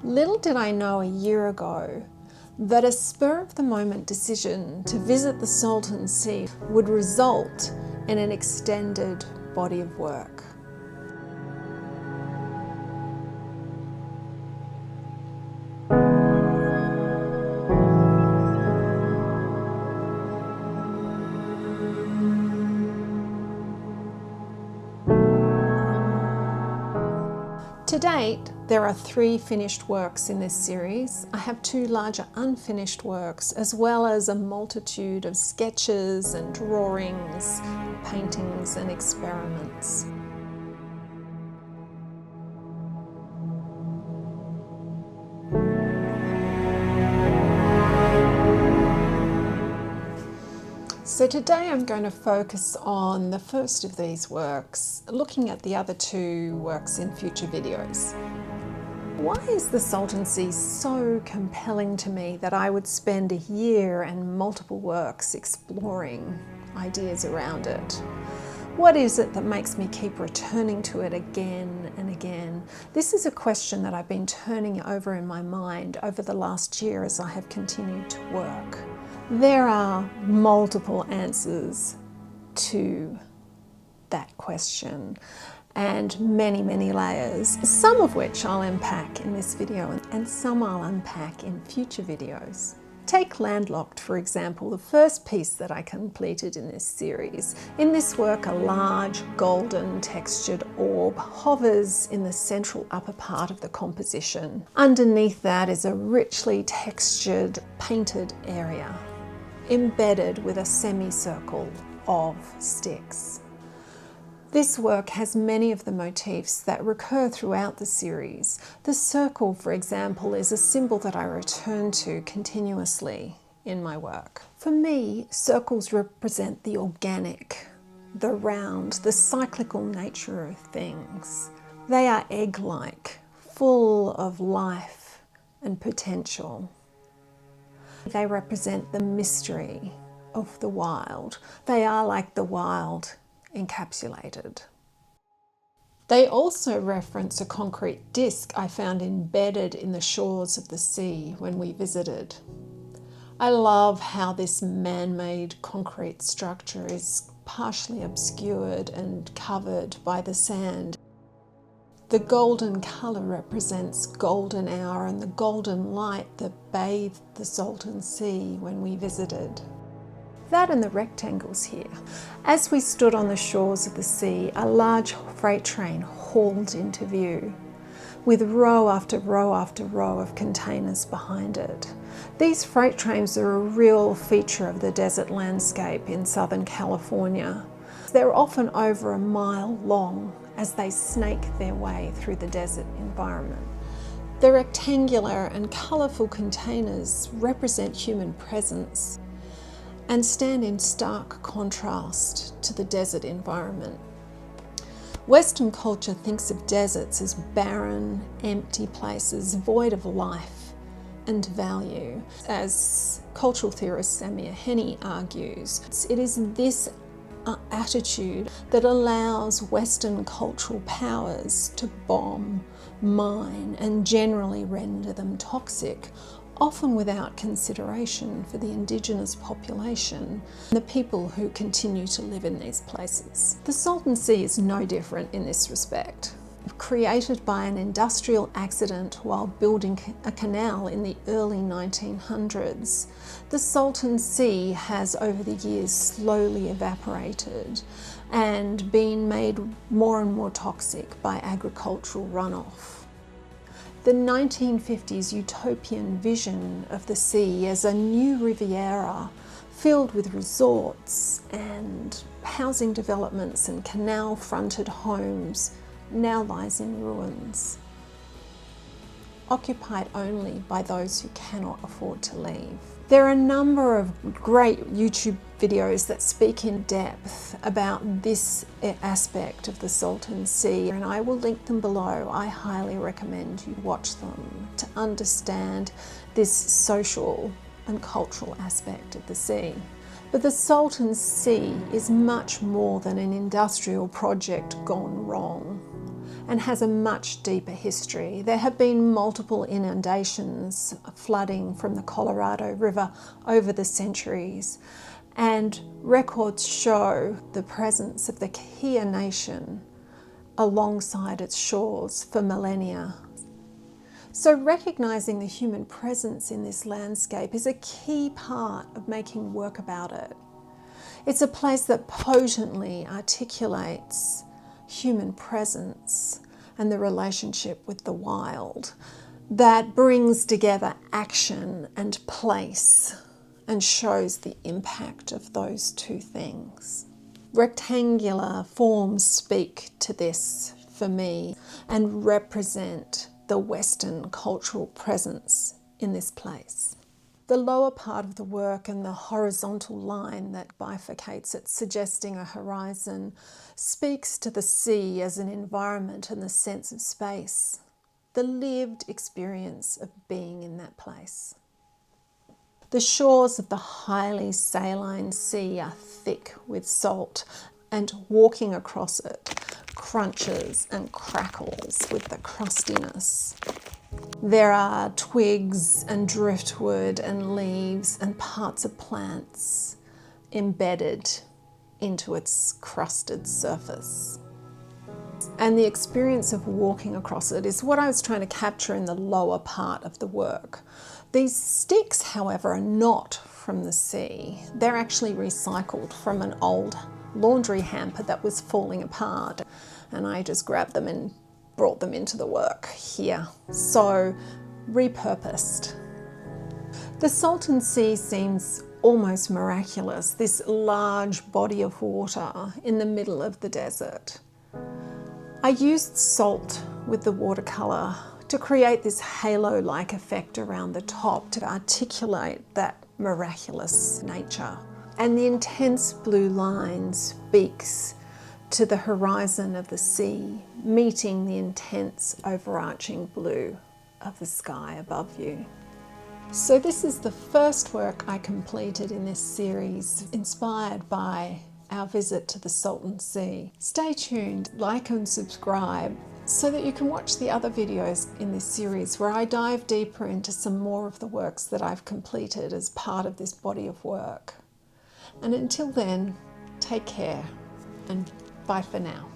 Little did I know a year ago that a spur-of-the-moment decision to visit the Salton Sea would result in an extended body of work. To date, there are 3 finished works in this series. I have 2 larger unfinished works, as well as a multitude of sketches and drawings, paintings and experiments. So today I'm going to focus on the first of these works, looking at the other 2 works in future videos. Why is the Salton Sea so compelling to me that I would spend a year and multiple works exploring ideas around it? What is it that makes me keep returning to it again and again? This is a question that I've been turning over in my mind over the last year as I have continued to work. There are multiple answers to that question and many layers, some of which I'll unpack in this video and some I'll unpack in future videos. Take Landlocked, for example, the first piece that I completed in this series. In this work, a large golden textured orb hovers in the central upper part of the composition. Underneath that is a richly textured painted area, embedded with a semicircle of sticks. This work has many of the motifs that recur throughout the series. The circle, for example, is a symbol that I return to continuously in my work. For me, circles represent the organic, the round, the cyclical nature of things. They are egg-like, full of life and potential. They represent the mystery of the wild. They are like the wild encapsulated. They also reference a concrete disc I found embedded in the shores of the sea when we visited. I love how this man-made concrete structure is partially obscured and covered by the sand. The golden colour represents golden hour and the golden light that bathed the Salton Sea when we visited. That and the rectangles here. As we stood on the shores of the sea, a large freight train hauled into view, with row after row after row of containers behind it. These freight trains are a real feature of the desert landscape in Southern California. They're often over a mile long as they snake their way through the desert environment. The rectangular and colourful containers represent human presence and stand in stark contrast to the desert environment. Western culture thinks of deserts as barren, empty places void of life and value. As cultural theorist Samia Henni argues, it is this attitude that allows Western cultural powers to bomb, mine, and generally render them toxic, often without consideration for the indigenous population and the people who continue to live in these places. The Salton Sea is no different in this respect. Created by an industrial accident while building a canal in the early 1900s, the Salton Sea has over the years slowly evaporated and been made more and more toxic by agricultural runoff. The 1950s utopian vision of the sea as a new Riviera filled with resorts and housing developments and canal-fronted homes now lies in ruins. occupied only by those who cannot afford to leave. There are a number of great YouTube videos that speak in depth about this aspect of the Salton Sea, and I will link them below. I highly recommend you watch them to understand this social and cultural aspect of the sea. But the Salton Sea is much more than an industrial project gone wrong, and has a much deeper history. There have been multiple inundations, flooding from the Colorado River over the centuries, and records show the presence of the Kia Nation alongside its shores for millennia. So recognizing the human presence in this landscape is a key part of making work about it. It's a place that potently articulates human presence and the relationship with the wild, that brings together action and place and shows the impact of those two things. Rectangular forms speak to this for me and represent the Western cultural presence in this place. The lower part of the work and the horizontal line that bifurcates it, suggesting a horizon, speaks to the sea as an environment and the sense of space, the lived experience of being in that place. The shores of the highly saline sea are thick with salt, and walking across it crunches and crackles with the crustiness. There are twigs and driftwood and leaves and parts of plants embedded into its crusted surface. And the experience of walking across it is what I was trying to capture in the lower part of the work. These sticks, however, are not from the sea. They're actually recycled from an old laundry hamper that was falling apart, and I just grabbed them and brought them into the work here. So, repurposed. The Salton Sea seems almost miraculous, this large body of water in the middle of the desert. I used salt with the watercolour to create this halo-like effect around the top to articulate that miraculous nature. And the intense blue line speaks to the horizon of the sea, meeting the intense overarching blue of the sky above you. So this is the first work I completed in this series, inspired by our visit to the Salton Sea. Stay tuned, like and subscribe, so that you can watch the other videos in this series where I dive deeper into some more of the works that I've completed as part of this body of work. And until then, take care and bye for now.